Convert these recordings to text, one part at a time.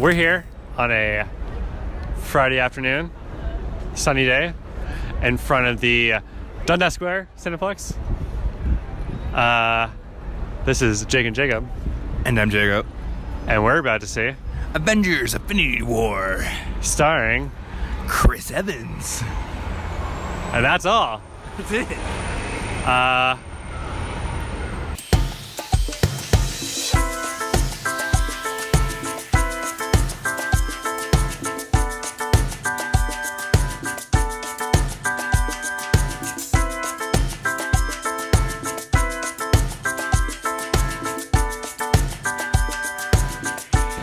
We're here on a Friday afternoon, sunny day, in front of the Dundas Square Cineplex. This is Jake and Jacob. And I'm Jacob. And we're about to see Avengers Infinity War, starring Chris Evans. And that's all. That's it.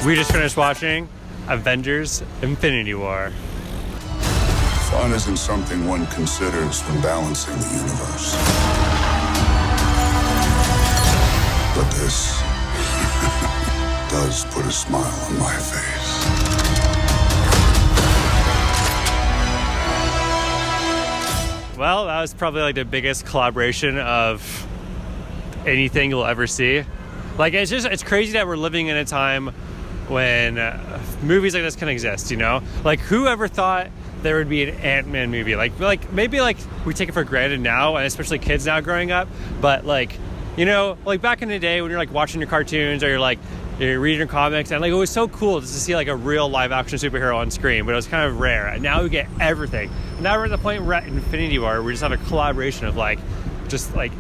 We just finished watching Avengers Infinity War. Fun isn't something one considers when balancing the universe. But this does put a smile on my face. Well, that was probably like the biggest collaboration of anything you'll ever see. Like, it's crazy that we're living in a time when movies like this can exist, you know? Like, who ever thought there would be an Ant-Man movie? Like maybe like we take it for granted now, and especially kids now growing up, but like, you know, like back in the day when you're like watching your cartoons or you're reading your comics, and like it was so cool just to see like a real live action superhero on screen, but it was kind of rare. And now we get everything. Now we're at the point where we're at Infinity War, we just have a collaboration of like just like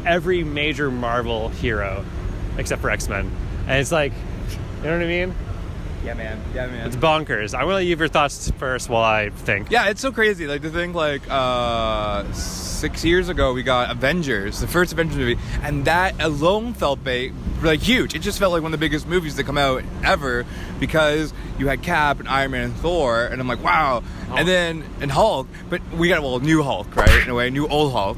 every major Marvel hero except for X-Men. And it's like, you know what I mean? Yeah, man. It's bonkers. I want to give your thoughts first while I think. Yeah, it's so crazy. Like, to think, like, 6 years ago, we got Avengers, the first Avengers movie, and that alone felt like huge. It just felt like one of the biggest movies that come out ever, because you had Cap and Iron Man and Thor, and I'm like, wow. Hulk. And Hulk, but we got, well, new Hulk, right? In a way, new old Hulk.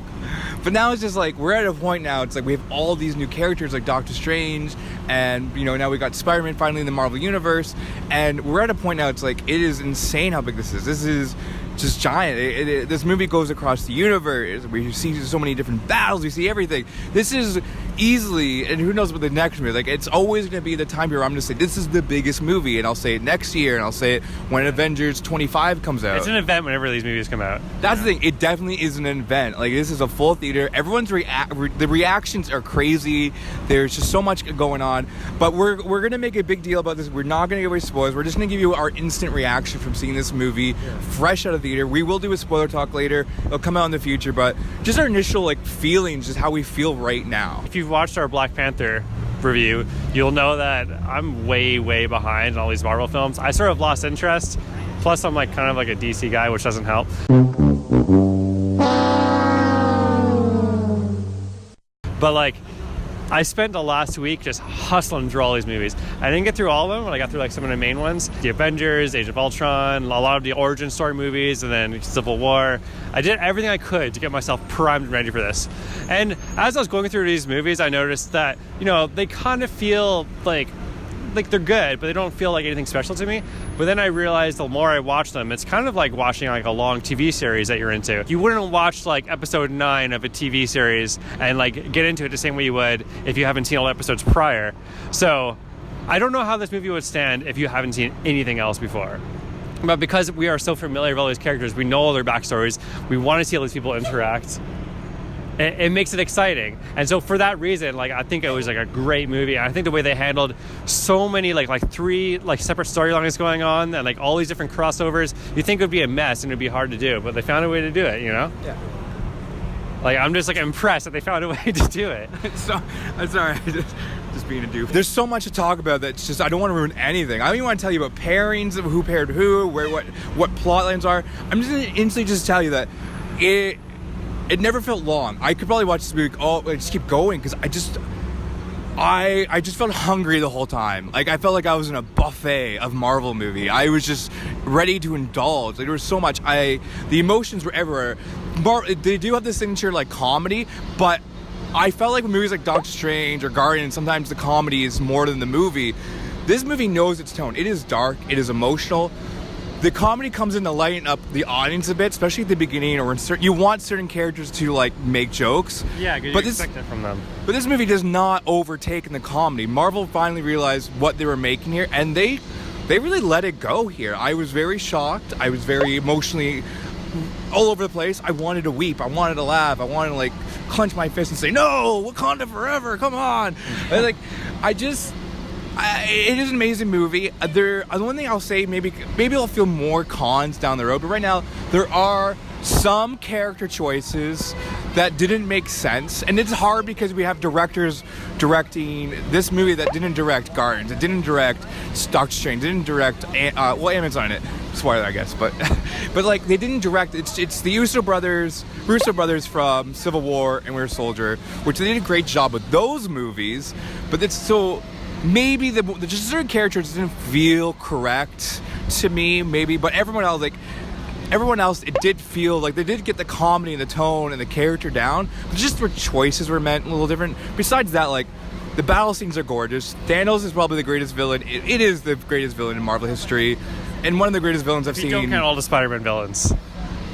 But now it's just like, we're at a point now, it's like we have all these new characters like Doctor Strange, and, you know, now we got Spider-Man finally in the Marvel Universe, and we're at a point now, it's like, it is insane how big this is. This is just giant. This movie goes across the universe. We see so many different battles. We see everything. This is easily, and who knows what the next movie, like, it's always going to be the time here I'm going to say, this is the biggest movie, and I'll say it next year, and I'll say it when Avengers 25 comes out. It's an event whenever these movies come out. That's the thing. It definitely is an event. Like, this is a full theater. Everyone's the reactions are crazy. There's just so much going on. But we're going to make a big deal about this. We're not going to give away spoilers. We're just going to give you our instant reaction from seeing this movie fresh out of theater. We will do a spoiler talk later. It'll come out in the future. But just our initial like feelings, just how we feel right now. If you've watched our Black Panther review, you'll know that I'm way behind on all these Marvel films. I sort of lost interest. Plus, I'm like kind of like a DC guy, which doesn't help. But like, I spent the last week just hustling through all these movies. I didn't get through all of them, but I got through like some of the main ones. The Avengers, Age of Ultron, a lot of the origin story movies, and then Civil War. I did everything I could to get myself primed and ready for this. And as I was going through these movies, I noticed that, you know, they kind of feel like they're good, but they don't feel like anything special to me. But then I realized the more I watch them, it's kind of like watching like a long TV series that you're into. You wouldn't watch like episode 9 of a TV series and like get into it the same way you would if you haven't seen all the episodes prior. So I don't know how this movie would stand if you haven't seen anything else before. But because we are so familiar with all these characters, we know all their backstories, we want to see all these people interact. It makes it exciting. And so for that reason, like, I think it was like a great movie. And I think the way they handled so many like 3 like separate storylines going on and like all these different crossovers, you think it would be a mess and it'd be hard to do, but they found a way to do it, you know? Yeah. Like, I'm just like impressed that they found a way to do it. So, I'm sorry, just being a doof. There's so much to talk about that's just, I don't want to ruin anything. I don't even want to tell you about pairings of who paired who, what plot lines are. I'm just going to instantly just tell you that it never felt long. I could probably watch this movie, I just keep going, because I just felt hungry the whole time. Like, I felt like I was in a buffet of Marvel movie. I was just ready to indulge. Like, there was so much. The emotions were everywhere. They do have this signature, like, comedy, but I felt like with movies like Doctor Strange or Guardian, sometimes the comedy is more than the movie. This movie knows its tone. It is dark. It is emotional. The comedy comes in to lighten up the audience a bit, especially at the beginning, or you want certain characters to like make jokes. Yeah, because you expect it from them. But this movie does not overtake in the comedy. Marvel finally realized what they were making here, and they they really let it go here. I was very shocked. I was very emotionally all over the place. I wanted to weep. I wanted to laugh. I wanted to like clench my fist and say, "No, Wakanda forever! Come on!" Like, it is an amazing movie. The one thing I'll say, maybe I'll feel more cons down the road, but right now there are some character choices that didn't make sense, and it's hard because we have directors directing this movie that didn't direct Guardians, it didn't direct Doctor Strange, didn't direct Ant-Man's on it. Spoiler, I guess, but like they didn't direct. It's the Russo brothers from Civil War and Winter Soldier, which they did a great job with those movies. But it's so maybe the just certain characters didn't feel correct to me, maybe, but everyone else, it did feel like they did get the comedy and the tone and the character down. But just their choices were meant a little different. Besides that, like, the battle scenes are gorgeous. Thanos is probably the greatest villain. It is the greatest villain in Marvel history, and one of the greatest villains I've seen. You don't count all the Spider-Man villains.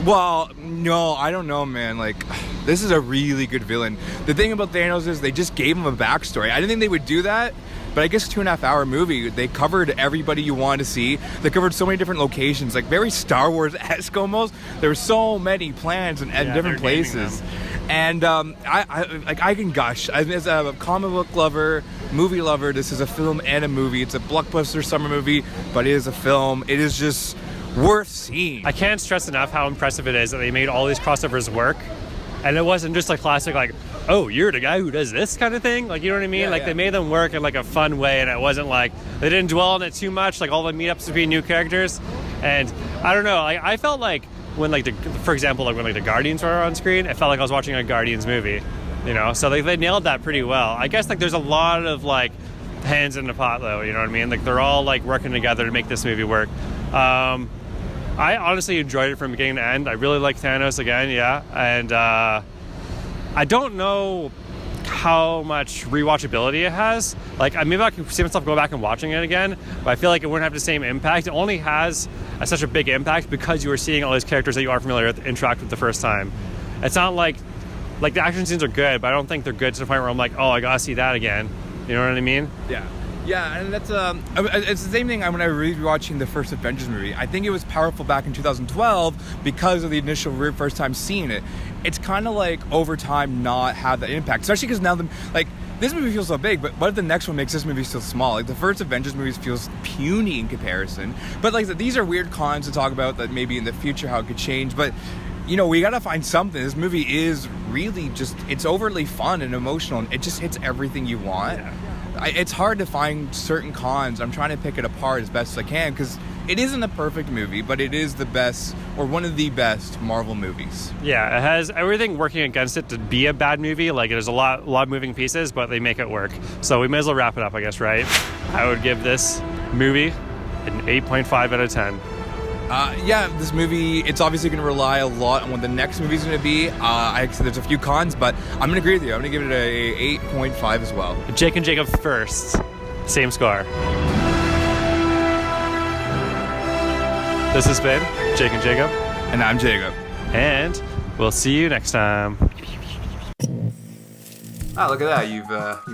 Well, no, I don't know, man. Like, this is a really good villain. The thing about Thanos is they just gave him a backstory. I didn't think they would do that. But I guess a 2.5-hour movie, they covered everybody you wanted to see. They covered so many different locations, like very Star Wars-esque almost. There were so many plans and different places. And I can gush. As a comic book lover, movie lover, this is a film and a movie. It's a blockbuster summer movie, but it is a film. It is just worth seeing. I can't stress enough how impressive it is that they made all these crossovers work. And it wasn't just a classic, like, oh, you're the guy who does this kind of thing. Like, you know what I mean? They made them work in like a fun way, and it wasn't like they didn't dwell on it too much, like all the meetups between new characters. And I don't know, I felt like when like for example, like when like the Guardians were on screen, it felt like I was watching a Guardians movie, you know? So they nailed that pretty well. I guess like there's a lot of like hands in the pot though, you know what I mean? Like they're all like working together to make this movie work. I honestly enjoyed it from beginning to end. I really like Thanos again, and I don't know how much rewatchability it has. Like, maybe I can see myself go back and watching it again, but I feel like it wouldn't have the same impact. It only has such a big impact because you were seeing all these characters that you are familiar with interact with the first time. It's not like the action scenes are good, but I don't think they're good to the point where I'm like, oh, I gotta see that again. You know what I mean? Yeah, and that's it's the same thing when I was rewatching the first Avengers movie. I think it was powerful back in 2012 because of the initial first time seeing it. It's kind of like over time not have that impact, especially because now this movie feels so big, but what if the next one makes this movie so small? Like the first Avengers movie feels puny in comparison. But like these are weird cons to talk about that maybe in the future how it could change. But you know, we gotta find something. This movie is really it's overly fun and emotional, and it just hits everything you want. Yeah. It's hard to find certain cons. I'm trying to pick it apart as best as I can because it isn't a perfect movie, but it is the best or one of the best Marvel movies. Yeah, it has everything working against it to be a bad movie. Like there's a lot of moving pieces, but they make it work. So we may as well wrap it up, I guess, right? I would give this movie an 8.5 out of 10. This movie, it's obviously going to rely a lot on what the next movie is going to be. There's a few cons, but I'm going to agree with you. I'm going to give it a 8.5 as well. Jake and Jacob first. Same score. This has been Jake and Jacob. And I'm Jacob. And we'll see you next time. Ah, look at that. You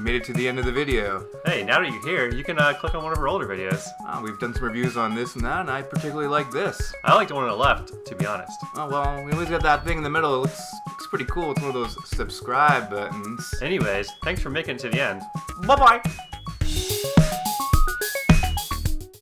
made it to the end of the video. Hey, now that you're here, you can click on one of our older videos. We've done some reviews on this and that, and I particularly like this. I like the one on the left, to be honest. Oh, well, we always got that thing in the middle. It looks pretty cool. It's one of those subscribe buttons. Anyways, thanks for making it to the end. Bye-bye.